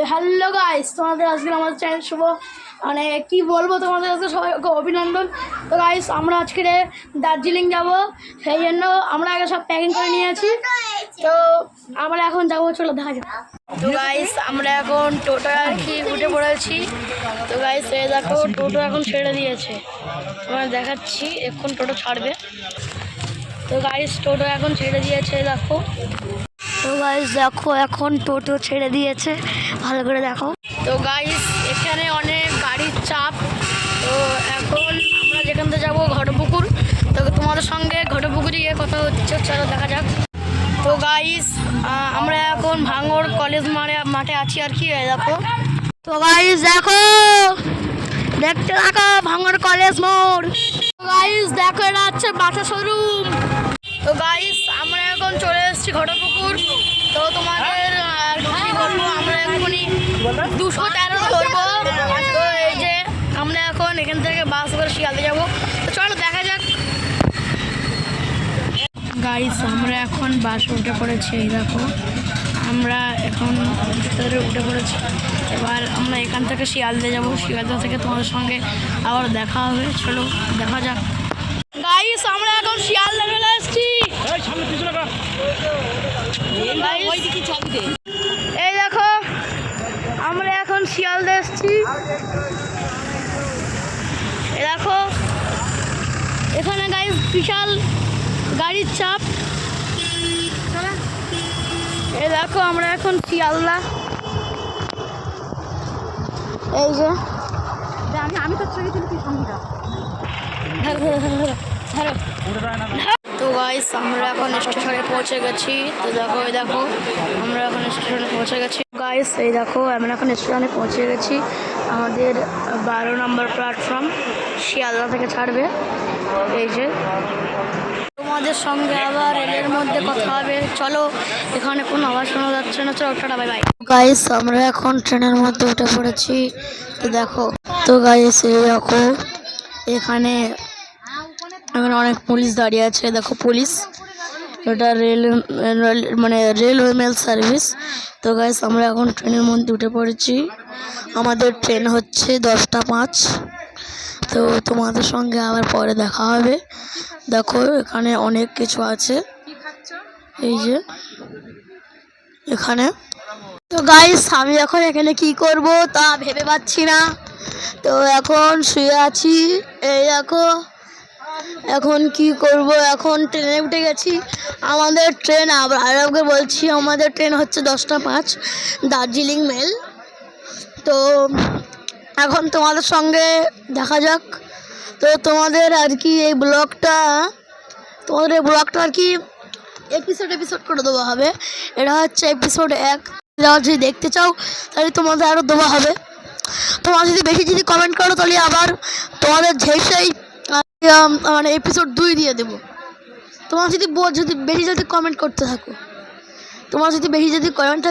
Hello guys, তোমাদের আজকে আমাদের চ্যানেল শুভ মানে কি বলবো, তোমাদের আজকে সবাইকে অভিনন্দন। তো গাইস, আমরা আজকে দার্জিলিং যাব, সেই জন্য আমরা আগে সব প্যাকিং করে নিয়েছি। তো আমরা এখন যাবো, চলো দেখা যাক। তো গাইস, আমরা এখন টোটো আর কি উঠে পড়েছি। তো গাইস, এই দেখো টোটো এখন ছেড়ে দিয়েছে, তোমার দেখাচ্ছি, এখন টোটো ছাড়বে। তো গাইস, টোটো এখন ছেড়ে দিয়েছে, দেখো। তো গাইস দেখো, এখন টোটো ছেড়ে দিয়েছে, ভালো করে দেখো। তো গাইস, এখানে অনেক গাড়ির চাপ। তো এখন আমরা যেখান থেকে যাবো ঘটপুকুর, তো তোমাদের সঙ্গে ঘটপুকুরে গিয়ে কথা হচ্ছে, চলো দেখা যাক। তো গাইস, আমরা এখন ভাঙড় কলেজ মাঠে আছি আর কি, দেখো। তো গাইস দেখো, দেখতে থাকো ভাঙড় কলেজ মোড়। তো গাইস দেখো, এটা হচ্ছে বাটা শোরুম। তো গাইস, আমরা এখন চলে এসেছি ঘটপুকুর। তো তোমাদের কি বলবো, আমরা এখনই 213 ধরবো। তো এই যে আমরা এখন এখান থেকে বাস করে শিয়ালদা যাবো, তো চলো দেখা যাক। গাইস, আমরা এখন বাস উঠে পড়েছি, এই দেখো আমরা এখন ভিতরে উঠে পড়েছি। এবার আমরা এখান থেকে শিয়ালদা যাবো, শিয়ালদা থেকে তোমাদের সঙ্গে আবার দেখা হবে, চলো দেখা যাক। গাইস, আমরা এখন শিয়ালদা চলে এসেছি। এই দেখো, আমরা এখন শিয়ালদা এসেছি। এই দেখো, এখানে গাইস বিশাল গাড়ির চাপ। এই দেখো, আমরা এখন শিয়ালদা। এই যে আমি তো ছবি তুলছি সঙ্গীটা। তো গাইস, আমরা এখন স্টেশনে পৌঁছে গেছি। তো দেখো, এই দেখো আমরা এখন স্টেশনে পৌঁছে গেছি। গাইস, এই দেখো আমরা এখন স্টেশনে পৌঁছে গেছি। আমাদের 12 নম্বর প্ল্যাটফর্ম, শিয়ালদা থেকে ছাড়বে। এই যে তোমাদের সঙ্গে আবার রেলের মধ্যে কথা হবে, চলো। এখানে কোনো আওয়াজ শোনা যাচ্ছে না, চলো টাটা, বাই বাই। গাইস, আমরা এখন ট্রেনের মধ্যে উঠে পড়েছি। তো দেখো, তো গাইস এই দেখো, এখানে অনেক পুলিশ দাঁড়িয়ে আছে, দেখো পুলিশ। এটা রেলওয়ে মেল সার্ভিস। তো গাইস, আমরা এখন ট্রেনের মধ্যে উঠে পড়েছি। আমাদের ট্রেন হচ্ছে 10টা 5। তো তোমাদের সঙ্গে আবার পরে দেখা হবে। দেখো, এখানে অনেক কিছু আছে, এই যে এখানে। তো গাইস, আমি এখন এখানে কি করব তা ভেবে পাচ্ছি না। তো এখন শুয়ে আছি, এই দেখো। এখন কি করব, এখন ট্রেনে উঠে গেছি। আমাদের ট্রেন, আরবকে বলছি, আমাদের ট্রেন হচ্ছে 10টা 5, দার্জিলিং মেল। তো এখন তোমাদের সঙ্গে দেখা যাক। তো তোমাদের আর কি এই ব্লগটা আর কি এপিসোড করে দেওয়া হবে। এটা হচ্ছে এপিসোড 1। যদি দেখতে চাও তাহলে তোমাদের আরও দেওয়া হবে। তোমরা যদি বেশি কমেন্ট করো তাহলে আবার তোমাদের সেই মানে এপিসোড 2 দিয়ে দেবো। তোমরা যদি বেশি কমেন্ট করতে থাকো, তোমরা যদি বেশি কমেন্ট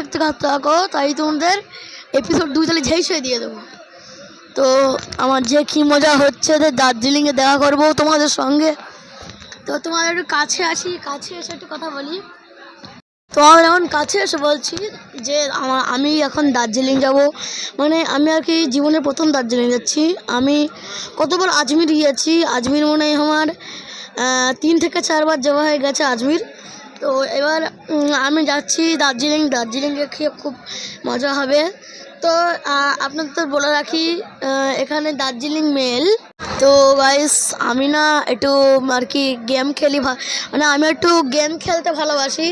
থাকো তাই তোমাদের এপিসোড 2 তাহলে ঝেই দিয়ে দেবো। তো আমার যে কী মজা হচ্ছে, দার্জিলিংয়ে দেখা করবো তোমাদের সঙ্গে। তো তোমাদের একটু কাছে এসে একটু কথা বলি। তো আমার এখন কাছে এসে বলছি যে আমি এখন দার্জিলিং যাব, মানে আমি আর কি জীবনে প্রথম দার্জিলিং যাচ্ছি। আমি কতবার আজমির গিয়েছি, আজমির মনে হয় আমার 3 থেকে 4 বার যাওয়া হয়ে গেছে আজমির। তো এবার আমি যাচ্ছি দার্জিলিংয়ে খেয়ে খুব মজা হবে। তো আপনাদের তো বলে রাখি, এখানে দার্জিলিং মেল। তো গাইস, আমি না একটু আর কি গেম খেলি, মানে আমি একটু গেম খেলতে ভালোবাসি।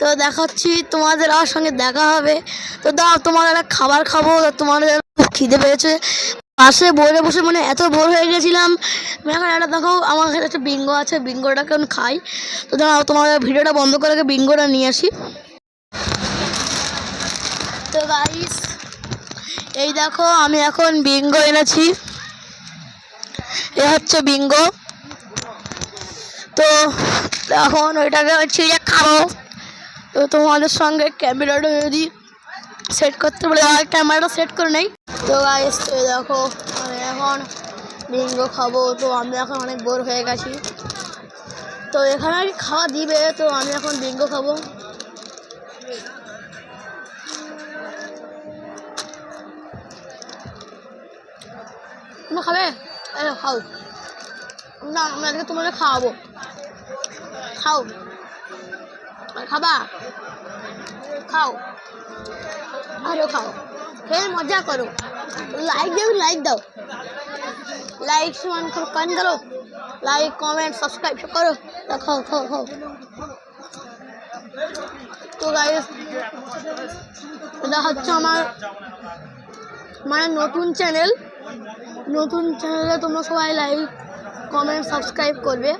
তো দেখাচ্ছি, তোমাদের আমার সঙ্গে দেখা হবে। তো দাও, তোমাদের একটা খাবার খাবো। তোমাদের খুব খিদে পেয়েছে, পাশে বসে মানে এত বোর হয়ে গেছিলাম। এখন একটা দেখো, আমার কাছে একটা বিঙ্গো আছে, বিঙ্গোটাকে আমি খাই। তো দাঁড়াও, তোমাদের ভিডিওটা বন্ধ করে বিঙ্গোটা নিয়ে আসি। তো গাইস, এই দেখো আমি এখন বিঙ্গো এনেছি, এ হচ্ছে বিঙ্গো। তো এখন ওইটাকে ছিঁড়ে খাবো। তো তোমাদের সঙ্গে ক্যামেরাটা যদি সেট করতে বলে, ক্যামেরাটা সেট করে নেই। তো গাইস, দেখো আমি এখন বিঙ্গো খাবো। তো আমি এখন অনেক বোর হয়ে গেছি, তো এখানে আর কি খাওয়া দিবে, তো আমি এখন বিঙ্গো খাবো। তোমরা খাবে? খাও না, আমরা আজকে তোমাদের খাওয়াবো। খাও, খাবা? খাও, আরো খাও, খেয়ে মজা করো। লাইক দাও, লাইক দাও, লাইক সমান করো, কান করো, লাইক কমেন্ট সাবস্ক্রাইব করো। খাও খাও খাও। তো গাইস, এটা হচ্ছে আমার মানে নতুন চ্যানেলে তোমরা সবাই লাইক কমেন্ট সাবস্ক্রাইব করবে।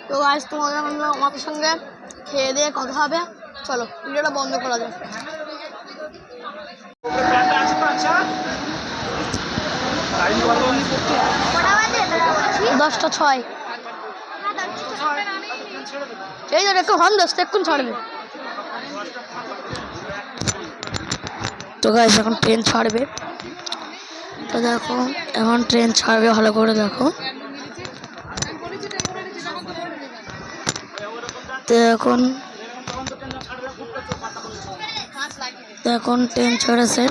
তো গাইস, তোমাদের আমাদের সঙ্গে খেয়ে দিয়ে কথা হবে। চলো ভিডিওটা বন্ধ করা যাক। 10:06। এই ধর একটু হন দোস্ত, এক্ষুন ছাড়বে। তো গাইস, এখন ট্রেন ছাড়বে। তো দেখো, এখন ট্রেন ছাড়বে, ভালো করে দেখো। তো এখন ট্রেন ছেড়েছে।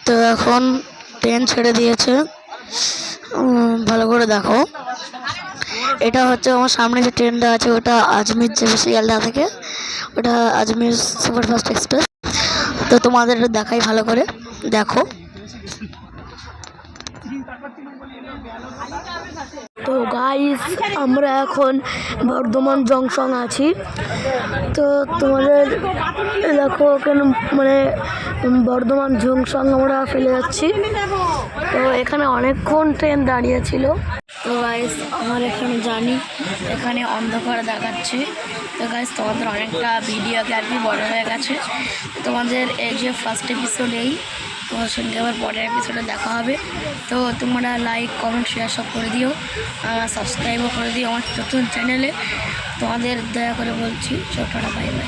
তো এখন ট্রেন ছেড়ে দিয়েছে, ভালো করে দেখো। এটা হচ্ছে আমার সামনে যে ট্রেনটা আছে, ওটা আজমির যাবে শিয়ালদা থেকে, ওটা আজমির সুপারফাস্ট এক্সপ্রেস। তো তোমাদের দেখাই, ভালো করে দেখো। তো গাইস, আমরা এখন বর্ধমান জংশন আছি। তো তোমাদের দেখো, কেন মানে বর্ধমান জংশন আমরা ফেলে যাচ্ছি। তো এখানে অনেকক্ষণ ট্রেন দাঁড়িয়েছিল। তো গাইস, আমার এখানে জানি এখানে অন্ধকার দেখাচ্ছে। তো গাইস, তোমাদের অনেকটা ভিডিও গ্যালারি বড় হয়ে গেছে। তোমাদের এই যে ফার্স্ট এপিসোড, তোমার সঙ্গে আবার পরের এপিসোডে দেখা হবে। তো তোমরা লাইক কমেন্ট শেয়ার সব করে দিও, সাবস্ক্রাইবও করে দিও আমার নতুন চ্যানেলে। তোমাদের দয়া করে বলছি, ছোটটা বাই বাই।